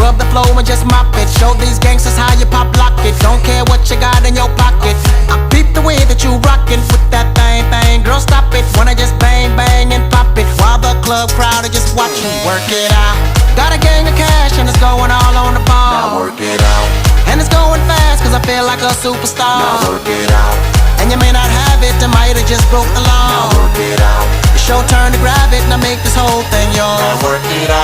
Scrub the flow and just mop it. Show these gangsters how you pop lock it. Don't care what you got in your pocket. I peep the way that you rockin' with that thing. Girl, stop it. Wanna just bang, bang and pop it while the club crowd are just watching. Work it out. Got a gang of cash and it's going all on the ball. Now work it out. And it's going fast cause I feel like a superstar. Now work it out. And you may not have it, I might have just broke the law. Now work it out. It's your turn to grab it and I make this whole thing yours. Now work it out.